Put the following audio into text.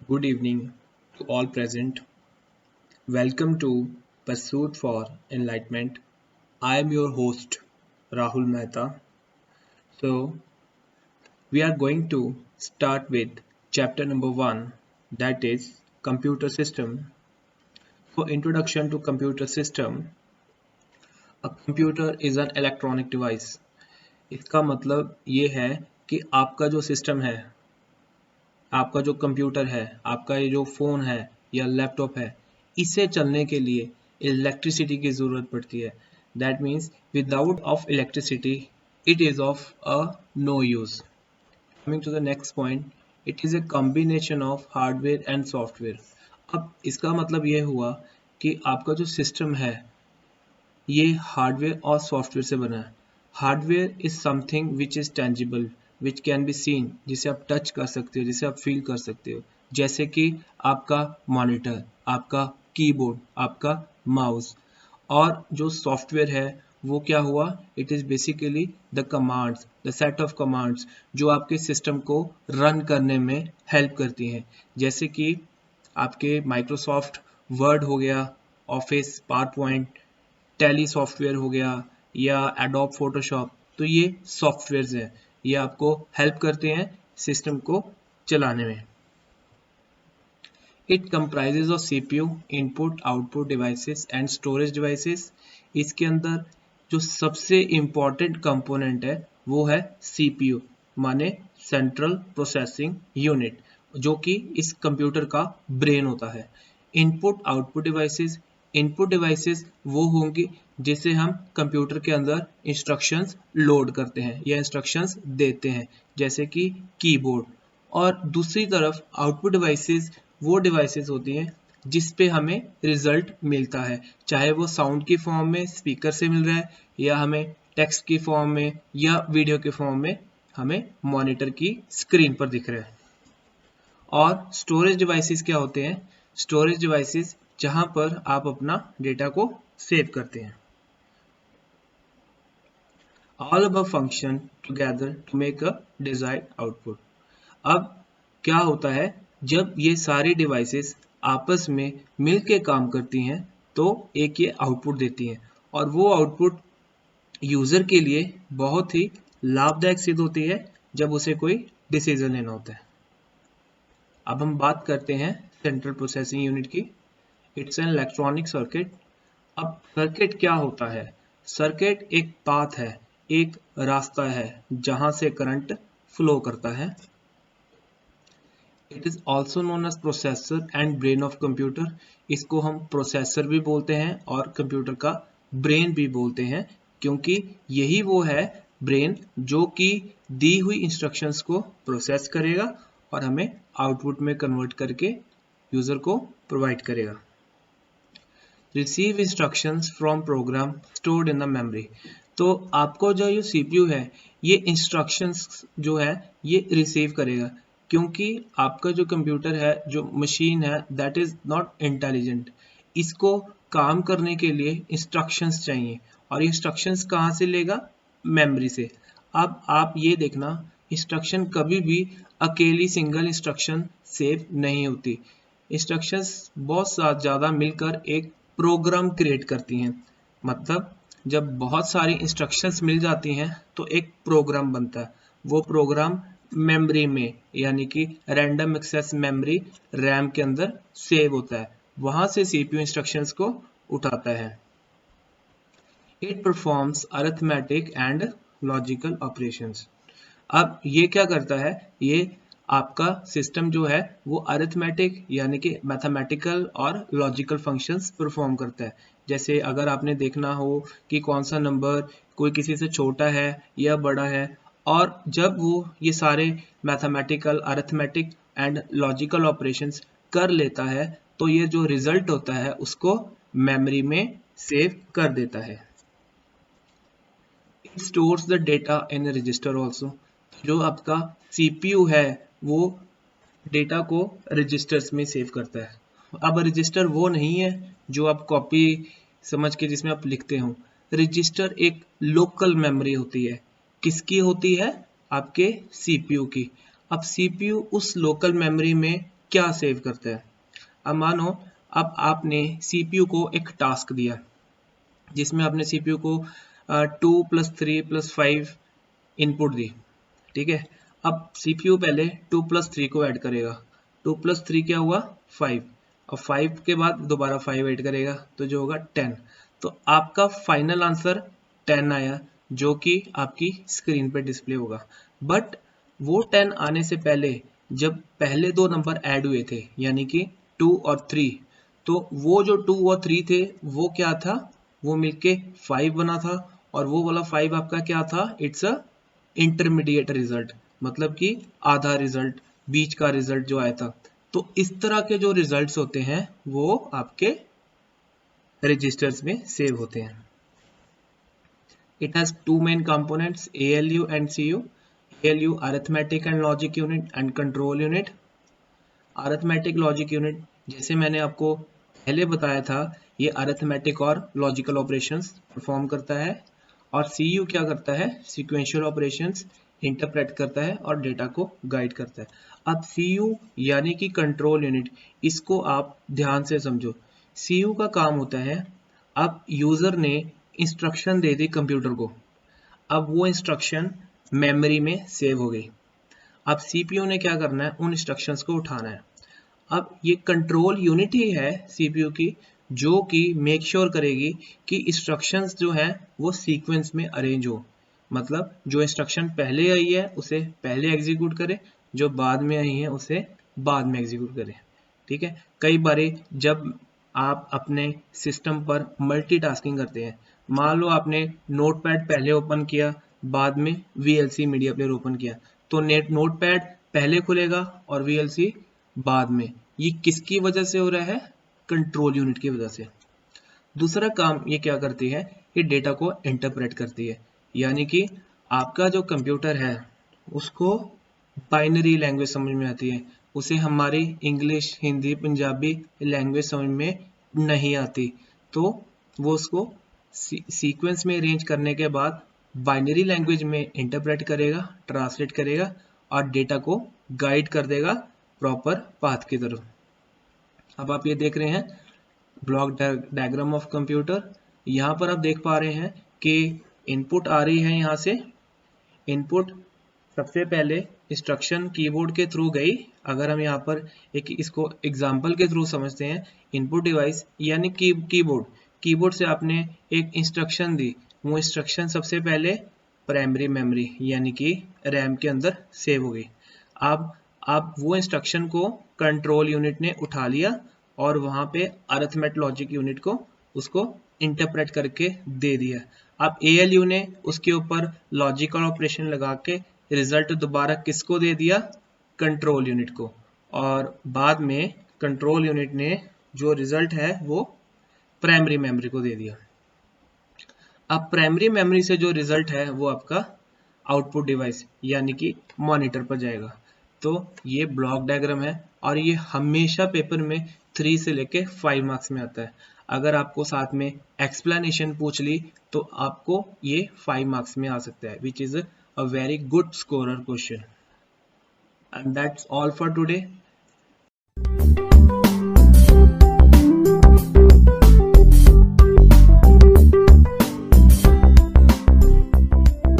Good evening to all present. Welcome to Pursuit for Enlightenment. I am your host Rahul Mehta. So, we are going to start with chapter number 1, that is computer system. For introduction to computer system, a computer is an electronic device. इसका मतलब ये है कि आपका जो system है, आपका जो कंप्यूटर है, आपका ये जो फ़ोन है या लैपटॉप है, इसे चलने के लिए इलेक्ट्रिसिटी की ज़रूरत पड़ती है। That means without of electricity it is of a no use. Coming to the next point, it is a combination of hardware and software. अब इसका मतलब ये हुआ कि आपका जो सिस्टम है ये हार्डवेयर और सॉफ्टवेयर से बना है। Hardware is something which is tangible, which can be seen, जिसे आप टच कर सकते हो, जिसे आप फील कर सकते हो, जैसे कि आपका मॉनिटर, आपका कीबोर्ड, आपका माउस। और जो सॉफ्टवेयर है वो क्या हुआ, it is basically the commands, the set of commands जो आपके सिस्टम को रन करने में हेल्प करती हैं, जैसे कि आपके माइक्रोसॉफ्ट वर्ड हो गया, office, power point, tally software हो गया या एडोब फोटोशॉप। तो ये सॉफ्टवेयर्स हैं, ये आपको हेल्प करते हैं सिस्टम को चलाने में। It comprises of CPU, input output devices and storage devices. इसके अंदर जो सबसे इम्पॉर्टेंट कंपोनेंट है वो है सीपीयू, माने सेंट्रल प्रोसेसिंग यूनिट, जो कि इस कंप्यूटर का ब्रेन होता है। Input output devices, input devices वो होंगे जिसे हम कंप्यूटर के अंदर इंस्ट्रक्शंस लोड करते हैं या इंस्ट्रक्शंस देते हैं, जैसे कि कीबोर्ड। और दूसरी तरफ आउटपुट डिवाइसेस वो डिवाइसेस होती हैं जिस पे हमें रिजल्ट मिलता है, चाहे वो साउंड की फॉर्म में स्पीकर से मिल रहा है या हमें टेक्स्ट की फॉर्म में या वीडियो के फॉर्म में हमें मॉनिटर की स्क्रीन पर दिख रहा है। और स्टोरेज डिवाइसेस क्या होते हैं? स्टोरेज डिवाइसेस जहां पर आप अपना डेटा को सेव करते हैं। All above function together to make a desired output। अब क्या होता है, जब ये सारी डिवाइसेस आपस में मिल के काम करती हैं तो एक ये आउटपुट देती हैं, और वो आउटपुट यूज़र के लिए बहुत ही लाभदायक सिद्ध होती है जब उसे कोई डिसीजन लेना होता है। अब हम बात करते हैं सेंट्रल प्रोसेसिंग यूनिट की। It's an electronic circuit. अब सर्किट क्या होता है? सर्किट एक पाथ है, एक रास्ता है जहां से करंट फ्लो करता है। It is also known as processor and brain of computer. इसको हम प्रोसेसर भी बोलते हैं और कंप्यूटर का ब्रेन भी बोलते हैं, क्योंकि यही वो है ब्रेन जो कि दी हुई इंस्ट्रक्शंस को प्रोसेस करेगा और हमें आउटपुट में कन्वर्ट करके यूजर को प्रोवाइड करेगा। Receive instructions from program stored in the memory. तो आपको जो ये सीपीयू है ये इंस्ट्रक्शंस जो है ये रिसीव करेगा, क्योंकि आपका जो कंप्यूटर है, जो मशीन है, दैट इज नॉट इंटेलिजेंट। इसको काम करने के लिए इंस्ट्रक्शंस चाहिए, और इंस्ट्रक्शंस कहाँ से लेगा? मेमोरी से। अब आप ये देखना, इंस्ट्रक्शन कभी भी अकेली सिंगल इंस्ट्रक्शन सेव नहीं होती। इंस्ट्रक्शंस बहुत ज़्यादा मिलकर एक प्रोग्राम क्रिएट करती हैं। मतलब जब बहुत सारी इंस्ट्रक्शंस मिल जाती हैं तो एक प्रोग्राम बनता है। वो प्रोग्राम मेमोरी में, यानी कि रैंडम एक्सेस मेमोरी रैम के अंदर सेव होता है, वहां से सीपीयू इंस्ट्रक्शंस को उठाता है। It performs arithmetic and logical operations. अब ये क्या करता है, ये आपका सिस्टम जो है वो अरिथमेटिक यानी कि मैथमेटिकल और लॉजिकल फंक्शंस परफॉर्म करता है। जैसे अगर आपने देखना हो कि कौन सा नंबर कोई किसी से छोटा है या बड़ा है, और जब वो ये सारे mathematical, arithmetic and logical operations कर लेता है तो ये जो रिजल्ट होता है उसको मेमोरी में सेव कर देता है। It stores the data in register also. जो आपका सीपीयू है वो डेटा को रजिस्टर्स में सेव करता है। अब रजिस्टर वो नहीं है जो आप कॉपी समझ के जिसमें आप लिखते हो। रजिस्टर एक लोकल मेमोरी होती है। किसकी होती है? आपके सीपीयू की। अब सीपीयू उस लोकल मेमोरी में क्या सेव करता है। अब मानो अब आपने CPU को एक टास्क दिया जिसमें आपने CPU को 2 + 3 + 5 इनपुट दी, ठीक है। अब CPU पहले 2 + 3 को ऐड करेगा, 2 + 3 क्या हुआ 5, और 5 के बाद दोबारा 5 ऐड करेगा तो जो होगा 10। तो आपका फाइनल आंसर 10 आया जो कि आपकी स्क्रीन पे डिस्प्ले होगा। बट वो 10 आने से पहले जब पहले दो नंबर ऐड हुए थे यानी कि 2 और 3, तो वो जो 2 और 3 थे वो क्या था, वो मिलके 5 बना था, और वो वाला 5 आपका क्या था, इट्स अ इंटरमीडिएट रिजल्ट, मतलब कि आधा रिजल्ट, बीच का रिजल्ट जो आया था। तो इस तरह के जो रिजल्ट्स होते हैं वो आपके रजिस्टर्स में सेव होते हैं। It has two main components, ALU and CU. ALU arithmetic and logic unit and control unit. Arithmetic logic unit जैसे मैंने आपको पहले बताया था, ये अरिथमेटिक और लॉजिकल ऑपरेशंस परफॉर्म करता है, और CU क्या करता है, सीक्वेंशियल ऑपरेशंस इंटरप्रेट करता है और डेटा को गाइड करता है। अब CU यानी कि कंट्रोल यूनिट, इसको आप ध्यान से समझो। CU का काम होता है, अब यूजर ने इंस्ट्रक्शन दे दी कंप्यूटर को, अब वो इंस्ट्रक्शन मेमोरी में सेव हो गई। अब CPU ने क्या करना है, उन इंस्ट्रक्शंस को उठाना है। अब ये कंट्रोल यूनिट ही है CPU की जो कि मेक श्योर करेगी कि इंस्ट्रक्शंस जो है वो सीक्वेंस में अरेंज हो, मतलब जो इंस्ट्रक्शन पहले आई है उसे पहले एग्जीक्यूट करे, जो बाद में आई है उसे बाद में एग्जीक्यूट करे, ठीक है। कई बार जब आप अपने सिस्टम पर मल्टीटास्किंग करते हैं, मान लो आपने नोटपैड पहले ओपन किया, बाद में VLC मीडिया प्लेयर ओपन किया, तो नोटपैड पहले खुलेगा और VLC बाद में। ये किसकी वजह से हो रहा है, कंट्रोल यूनिट की वजह से। दूसरा काम ये क्या करती है, ये डेटा को इंटरप्रेट करती है, यानी कि आपका जो कंप्यूटर है उसको बाइनरी लैंग्वेज समझ में आती है, उसे हमारी इंग्लिश, हिंदी, पंजाबी लैंग्वेज समझ में नहीं आती, तो वो उसको सीक्वेंस में अरेंज करने के बाद बाइनरी लैंग्वेज में इंटरप्रेट करेगा, ट्रांसलेट करेगा और डेटा को गाइड कर देगा प्रॉपर पाथ की तरफ। अब आप ये देख रहे हैं ब्लॉक डायग्राम ऑफ कंप्यूटर। यहाँ पर आप देख पा रहे हैं कि इनपुट आ रही है, यहाँ से इनपुट सबसे पहले इंस्ट्रक्शन कीबोर्ड के थ्रू गई। अगर हम यहाँ पर एक इसको एग्जांपल के थ्रू समझते हैं, इनपुट डिवाइस यानी कीबोर्ड से आपने एक इंस्ट्रक्शन दी, वो इंस्ट्रक्शन सबसे पहले प्राइमरी मेमोरी यानी कि रैम के अंदर सेव हो गई। अब वो इंस्ट्रक्शन को कंट्रोल यूनिट ने उठा लिया और वहाँ पे अरिथमेटिक लॉजिक यूनिट को उसको इंटरप्रेट करके दे दिया। अब ALU ने उसके ऊपर लॉजिकल ऑपरेशन लगा के रिजल्ट दोबारा किसको दे दिया, कंट्रोल यूनिट को, और बाद में कंट्रोल यूनिट ने जो रिजल्ट है वो प्राइमरी मेमोरी को दे दिया। अब प्राइमरी मेमोरी से जो रिजल्ट है वो आपका आउटपुट डिवाइस यानी कि मॉनिटर पर जाएगा। तो ये ब्लॉक डायग्राम है और ये हमेशा पेपर में 3 से लेके 5 मार्क्स में आता है। अगर आपको साथ में एक्सप्लेनेशन पूछ ली तो आपको ये 5 मार्क्स में आ सकता है, which is a very good scorer question. And that's all for today.